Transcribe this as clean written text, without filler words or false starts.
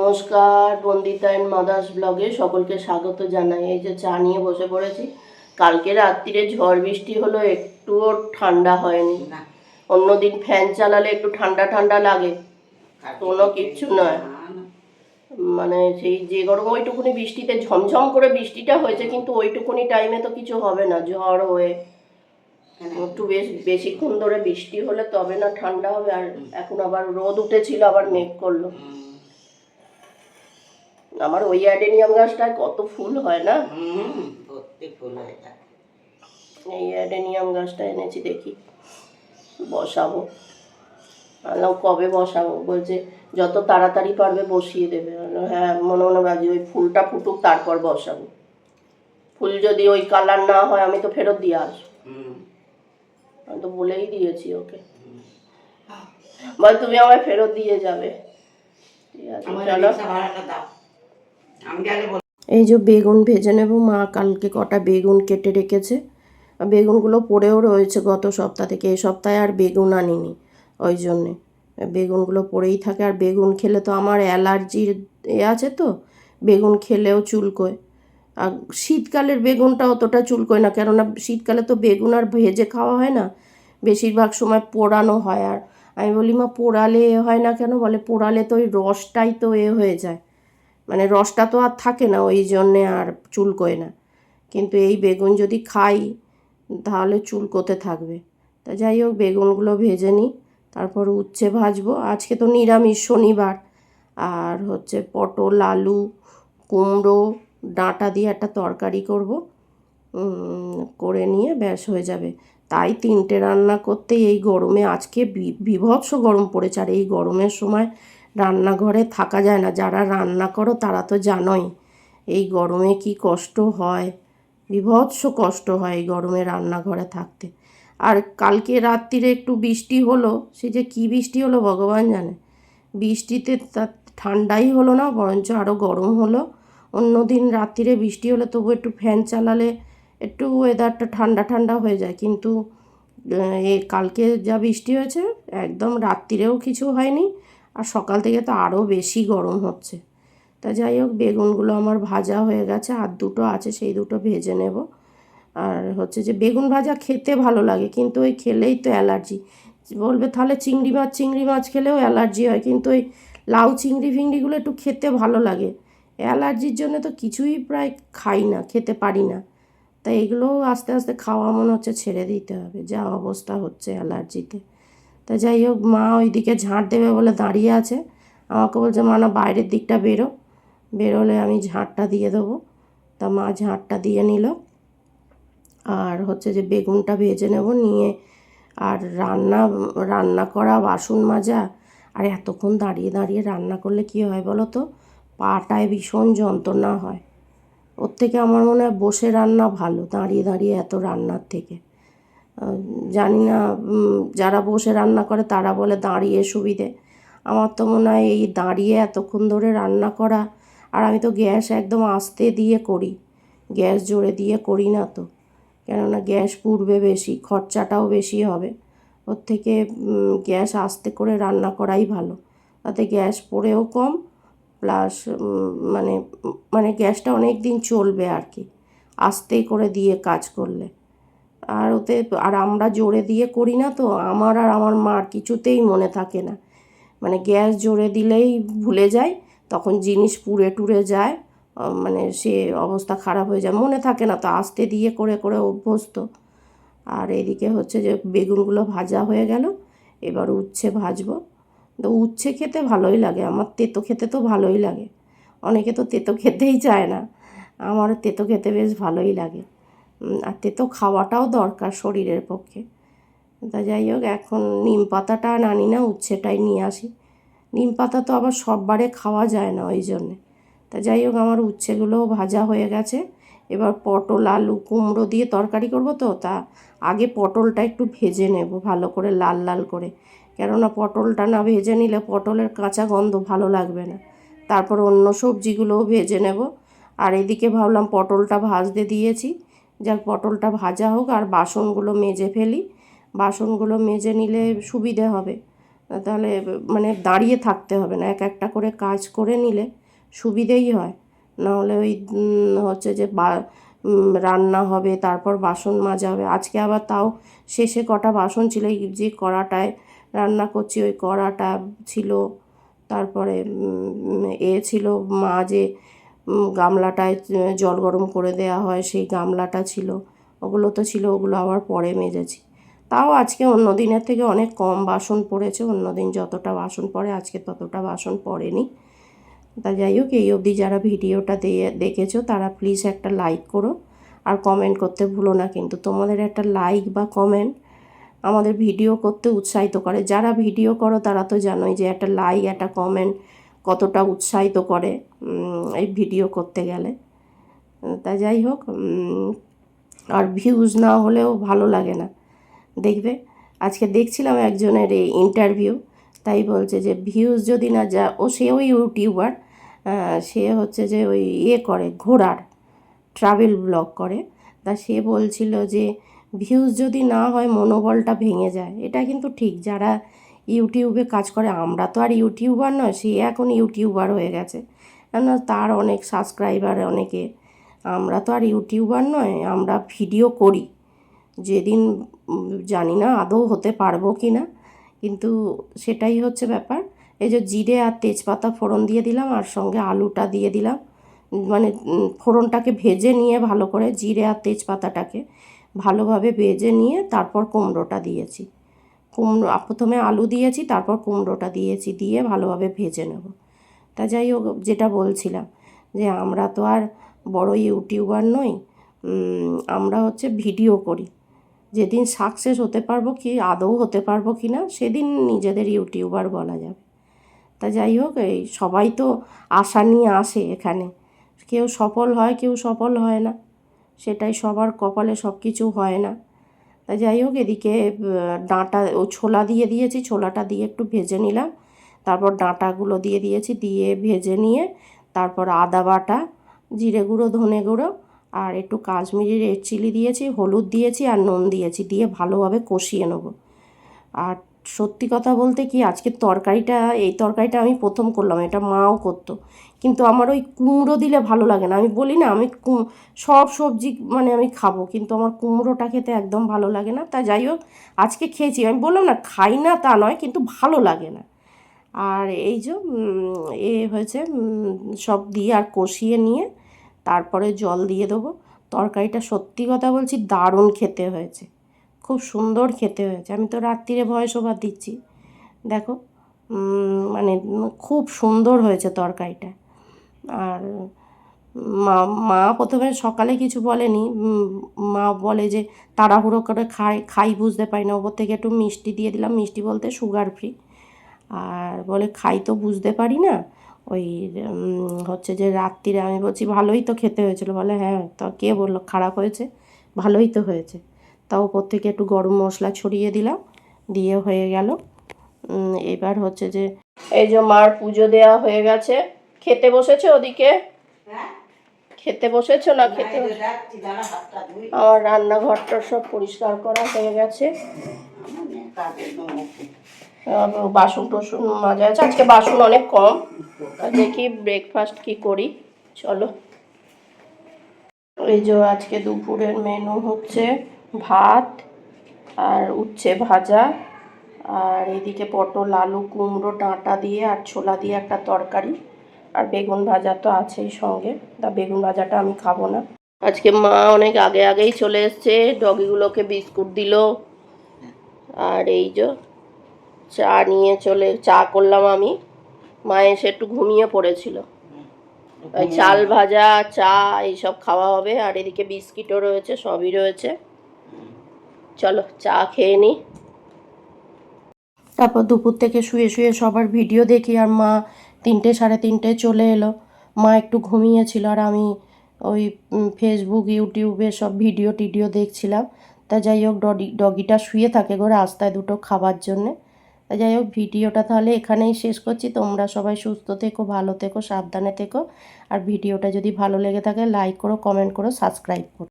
নমস্কার, Bandita and mother's ব্লগে সকলকে স্বাগত জানাই। এই যে চা নিয়ে বসে পড়েছি। কালকে রাত্রিরে ঝড় বৃষ্টি হলো, একটুও ঠান্ডা হয়নি। অন্যদিন ফ্যান চালালে একটু ঠান্ডা ঠান্ডা লাগে, কোনো কিচ্ছু নয়। মানে সেই যে গরম, ওইটুকুনি বৃষ্টিতে ঝমঝম করে বৃষ্টিটা হয়েছে, কিন্তু ওইটুকুনি টাইমে তো কিছু হবে না। ঝড় হয়ে একটু বেশিক্ষণ ধরে বৃষ্টি হলে তবে না ঠান্ডা হবে। আর এখন আবার রোদ উঠেছিল, আবার মেঘ করলো। আমার ওই অ্যাডেনিয়াম গাছটায় কত ফুল হয় না, ফুল হয়। এই অ্যাডেনিয়াম গাছটা এনেছি, দেখি বসাবো। আলাম কবে বসাবো, বলছে যত তাড়াতাড়ি পারবে বসিয়ে দেবে। হ্যাঁ, মনে মনে বাজি ওই ফুলটা ফুটুক তারপর বসাবো। ফুল যদি ওই কালার না হয় আমি তো ফেরত দিয়ে আসবো। আমি তো বলেই দিয়েছি ওকে, বল তুমি আমায় ফেরত দিয়ে যাবে। ঠিক আছে, চলো। এই যে বেগুন ভেজে নেব। মা কালকে কটা বেগুন কেটে রেখেছে, বেগুনগুলো পড়েও রয়েছে গত সপ্তাহ থেকে। এই সপ্তাহে আর বেগুন আনিনি, ওই জন্যে বেগুনগুলো পড়েই থাকে। আর বেগুন খেলে তো আমার অ্যালার্জির আছে, তো বেগুন খেলেও চুলকোয়। আর শীতকালের বেগুনটা অতটা চুলকোয় না, কেননা শীতকালে তো বেগুন আর ভেজে খাওয়া হয় না, বেশিরভাগ সময় পোড়ানো হয়। আর আমি বলি, মা পোড়ালে হয় না কেন? বলে পোড়ালে তো ওই রসটাই তো হয়ে যায়, মানে রসটা তো আর থাকে না, ওই জন্যে আর চুলকোয় না। কিন্তু এই বেগুন যদি খাই তাহলে চুলকোতে থাকবে। তা যাই হোক, বেগুনগুলো ভেজে নিই, তারপর উচ্ছে ভাজবো। আজকে তো নিরামিষ, শনিবার। আর হচ্ছে পটল, আলু, কুমড়ো, ডাঁটা দিয়ে একটা তরকারি করব, করে নিয়ে ব্যাস হয়ে যাবে। তাই 3টে রান্না করতে এই গরমে, আজকে বিভৎস গরম পড়েছে। আর এই গরমের সময় রান্নাঘরে থাকা যায় না। যারা রান্না করো তারা তো জানোই এই গরমে কি কষ্ট হয়, বিভৎস কষ্ট হয় এই গরমে রান্নাঘরে থাকতে। আর কালকে রাত্রিরে একটু বৃষ্টি হলো, সে যে কী বৃষ্টি হলো ভগবান জানে। বৃষ্টিতে ঠান্ডাই হলো না, বরঞ্চ আরও গরম হলো। অন্য দিন রাত্রিরে বৃষ্টি হলে তবু একটু ফ্যান চালালে একটু ওয়েদারটা ঠান্ডা ঠান্ডা হয়ে যায়, কিন্তু কালকে যা বৃষ্টি হয়েছে, একদম রাত্রিরেও কিছু হয়নি, আর সকাল থেকে তো আরও বেশি গরম হচ্ছে। তা যাই হোক, বেগুনগুলো আমার ভাজা হয়ে গেছে, আর দুটো আছে, সেই দুটো ভেজে নেব। আর হচ্ছে যে বেগুন ভাজা খেতে ভালো লাগে, কিন্তু ওই খেলেই তো অ্যালার্জি। বলবে তাহলে চিংড়ি মাছ খেলেও অ্যালার্জি হয়, কিন্তু ওই লাউ চিংড়ি ফিংড়িগুলো একটু খেতে ভালো লাগে। অ্যালার্জির জন্য তো কিছুই প্রায় খাই না, খেতে পারি না। তাই এগুলোও আস্তে আস্তে খাওয়া মনে হচ্ছে ছেড়ে দিতে হবে, যা অবস্থা হচ্ছে অ্যালার্জিতে। তা যাই হোক, মা ওইদিকে ঝাঁট দেবে বলে দাঁড়িয়ে আছে। আমাকে বলছে, মা না বাইরের দিকটা বেরোলে আমি ঝাঁটটা দিয়ে দেবো। তা মা ঝাঁটটা দিয়ে নিল। আর হচ্ছে যে বেগুনটা ভেজে নেব, নিয়ে আর রান্না করা, বাসন মাজা। আর এতক্ষণ দাঁড়িয়ে দাঁড়িয়ে রান্না করলে কী হয় বলো তো, পাটায় ভীষণ যন্ত্রণা হয়। ওর থেকে আমার মনে হয় বসে রান্না ভালো, দাঁড়িয়ে দাঁড়িয়ে এত রান্নার থেকে। জানি না, যারা বসে রান্না করে তারা বলে দাঁড়িয়ে সুবিধে। আমার তো মনে হয় এই দাঁড়িয়ে এতক্ষণ ধরে রান্না করা। আর আমি তো গ্যাস একদম আস্তে দিয়ে করি, গ্যাস জোরে দিয়ে করি না তো, কেননা গ্যাস পুড়বে বেশি, খরচাটাও বেশি হবে। ওর থেকে গ্যাস আস্তে করে রান্না করাই ভালো, তাতে গ্যাস পোড়েও কম, প্লাস মানে গ্যাসটা অনেক দিন চলবে আর কি, আস্তে করে দিয়ে কাজ করলে। আর আর আমরা জোরে দিয়ে করি না তো, আমার আর আমার মার কিছুতেই মনে থাকে না। মানে গ্যাস জোরে দিলেই ভুলে যায়, তখন জিনিস পুড়ে টুড়ে যায়, মানে সে অবস্থা খারাপ হয়ে যায়, মনে থাকে না তো। আস্তে দিয়ে করে করে অভ্যস্ত। আর এদিকে হচ্ছে যে বেগুনগুলো ভাজা হয়ে গেল, এবার উচ্ছে ভাজবো। তো উচ্ছে খেতে ভালোই লাগে, আমার তেতো খেতে তো ভালোই লাগে। অনেকে তো তেতো খেতেই চায় না, আমার তেতো খেতে বেশ ভালোই লাগে। আর তেতো খাওয়াটাও দরকার শরীরের পক্ষে। তা যাই হোক, এখন নিম পাতাটা আনি না, উচ্ছেটাই নিয়ে আসি। নিম পাতা তো আবার সববারে খাওয়া যায় না, ওই জন্যে। তা যাই হোক, আমার উচ্ছেগুলোও ভাজা হয়ে গেছে। এবার পটল, আলু, কুমড়ো দিয়ে তরকারি করব, তো তা আগে পটলটা একটু ভেজে নেব ভালো করে, লাল লাল করে। কেননা পটলটা না ভেজে নিলে পটলের কাঁচা গন্ধ ভালো লাগবে না। তারপর অন্য সবজিগুলোও ভেজে নেব। আর এদিকে ভাবলাম পটলটা ভাজতে দিয়েছি, যাক পটলটা ভাজা হোক, আর বাসনগুলো মেজে ফেলি। বাসনগুলো মেজে নিলে সুবিধে হবে, তাহলে মানে দাঁড়িয়ে থাকতে হবে না, এক একটা করে কাজ করে নিলে সুবিধেই হয়। নাহলে ওই হচ্ছে যে রান্না হবে, তারপর বাসন মাজা হবে। আজকে আবার তাও শেষে কটা বাসন ছিল, এই যে কড়াটায় রান্না করছি ওই কড়াটা ছিল, তারপরে ছিল মা যে গামলাটায় জল গরম করে দেওয়া হয় সেই গামলাটা ছিল, ওগুলো তো ছিল, ওগুলো আবার পরে মেজেছি। তাও আজকে অন্য দিনের থেকে অনেক কম বাসন পড়েছে, অন্য দিন যতটা বাসন পড়ে আজকে ততটা বাসন পড়েনি। তা যাই হোক, এই অবধি যারা ভিডিওটা দেখেছো তারা প্লিজ একটা লাইক করো আর কমেন্ট করতে ভুলো না, কিন্তু তোমাদের একটা লাইক বা কমেন্ট আমাদের ভিডিও করতে উৎসাহিত করে। যারা ভিডিও করো তারা তো জানোই যে একটা লাইক একটা কমেন্ট কতটা উৎসাহিত করে এই ভিডিও করতে গেলে। তা যাই হোক, আর ভিউজ না হলেও ভালো লাগে না। দেখবে আজকে দেখছিলাম একজনের এই ইন্টারভিউ, তাই বলছে যে ভিউজ যদি না সেও ইউটিউবার, সে হচ্ছে যে ওই করে ঘোড়ার ট্রাভেল ব্লগ করে। তা সে বলছিল যে ভিউজ যদি না হয় মনোবলটা ভেঙে যায়। এটা কিন্তু ঠিক, যারা ইউটিউবে কাজ করে, আমরা তো আর ইউটিউবার নয়, সে এখন ইউটিউবার হয়ে গেছে, কেননা তার অনেক সাবস্ক্রাইবার অনেকে। আমরা তো আর ইউটিউবার নয়, আমরা ভিডিও করি, যেদিন জানি না আদৌ হতে পারবো কি না, কিন্তু সেটাই হচ্ছে ব্যাপার। এই যে জিরে আর তেজপাতা ফোড়ন দিয়ে দিলাম, আর সঙ্গে আলুটা দিয়ে দিলাম, মানে ফোড়নটাকে ভেজে নিয়ে ভালো করে, জিরে আর তেজপাতাটাকে ভালোভাবে ভেজে নিয়ে তারপর কুমড়োটা দিয়েছি। প্রথমে আলু দিয়েছি, তারপর কুমড়োটা দিয়েছি, দিয়ে ভালোভাবে ভেজে নেব। তা যাই হোক, যেটা বলছিলাম যে আমরা তো আর বড় ইউটিউবার নই, আমরা হচ্ছে ভিডিও করি। যেদিন সাকসেস হতে পারবো কি আদৌ হতে পারবো কি না, সেদিন নিজেদের ইউটিউবার বলা যাবে। তা যাই হোক, এই সবাই তো আশা নিয়ে আসে এখানে, কেউ সফল হয় কেউ সফল হয় না, সেটাই, সবার কপালে সব কিছু হয় না। তা যাই হোক, এদিকে ডাঁটা ছোলা দিয়ে দিয়েছি, ছোলাটা দিয়ে একটু ভেজে নিলাম, তারপর ডাঁটাগুলো দিয়ে দিয়েছি, দিয়ে ভেজে নিয়ে তারপর আদা বাটা, জিরে গুঁড়ো, ধনে গুঁড়ো আর একটু কাশ্মীরি রেড চিলি দিয়েছি, হলুদ দিয়েছি আর নুন দিয়েছি, দিয়ে ভালোভাবে কষিয়ে নেব। আর সত্যি কথা বলতে কি, আজকের এই তরকারিটা আমি প্রথম করলাম, এটা মাও করতো, কিন্তু আমার ওই কুমড়ো দিলে ভালো লাগে না। আমি বলি না, আমি সব সবজি মানে আমি খাবো, কিন্তু আমার কুমড়োটা খেতে একদম ভালো লাগে না। তা যাই হোক, আজকে খেয়েছি, আমি বললাম না খাই না তা নয়, কিন্তু ভালো লাগে না। আর এই যে হয়েছে, সব দিয়ে আর কষিয়ে নিয়ে তারপরে জল দিয়ে দেবো। তরকারিটা সত্যি কথা বলছি দারুণ খেতে হয়েছে, খুব সুন্দর খেতে হয়েছে। আমি তো রাত্রিরে ভয়েস ওভার দিচ্ছি, দেখো, মানে খুব সুন্দর হয়েছে তরকারিটা। আর মা মা প্রথমে সকালে কিছু বলেনি, মা বলে যে তাড়াহুড়ো করে খাই বুঝতে পারি না, ওপর থেকে একটু মিষ্টি দিয়ে দিলাম, মিষ্টি বলতে সুগার ফ্রি। আর বলে খাই তো বুঝতে পারি না, ওই হচ্ছে যে রাত্রিরে আমি বলছি ভালোই তো খেতে হয়েছিলো, বলে হ্যাঁ, তা কে বললো খারাপ হয়েছে, ভালোই তো হয়েছে। তা ওপর থেকে একটু গরম মশলা ছড়িয়ে দিলাম, দিয়ে হয়ে গেল। এবার হচ্ছে যে এই যে মার পুজো দেওয়া হয়ে গেছে। খেতে বসেছে ওদিকে? খেতে বসেছো না খেতে? আমার রান্নাঘরটা সব পরিষ্কার করা হয়ে গেছে, বাসন টসুন মাজা আছে, আজকে বাসন অনেক কম। দেখি ব্রেকফাস্ট কি করি, চলো। এই যে আজকে দুপুরের মেনু হচ্ছে ভাত আর উচ্ছে ভাজা, আর এদিকে পটল আলু কুমড়ো ডাঁটা দিয়ে আর ছোলা দিয়ে একটা তরকারি, আর বেগুন ভাজা তো আছেই সঙ্গে। তা বেগুন ভাজাটা আমি খাবো না। আজকে মা অনেক আগেই চলে এসছে, ডগিগুলোকে বিস্কুট দিল, আর এই যে চা করলাম আমি। মা এসে একটু ঘুমিয়ে পড়েছিল, ওই চাল ভাজা চা এইসব খাওয়া হবে, আর এদিকে বিস্কিটও রয়েছে, সবই রয়েছে। চলো চা খেয়ে নিই। তারপর দুপুর থেকে শুয়ে সবার ভিডিও দেখি, আর মা 3টে সাড়ে 3টেয় চলে এলো। মা একটু ঘুমিয়েছিল, আর আমি ওই ফেসবুক ইউটিউবে সব ভিডিও দেখছিলাম। তা যাই হোক, ডগিটা শুয়ে থাকে গো রাস্তায় দুটো খাবার জন্যে। তা যাই হোক, ভিডিওটা তাহলে এখানেই শেষ করছি। তোমরা সবাই সুস্থ থেকো, ভালো থেকো, সাবধানে থেকো, আর ভিডিওটা যদি ভালো লেগে থাকে লাইক করো, কমেন্ট করো, সাবস্ক্রাইব করো।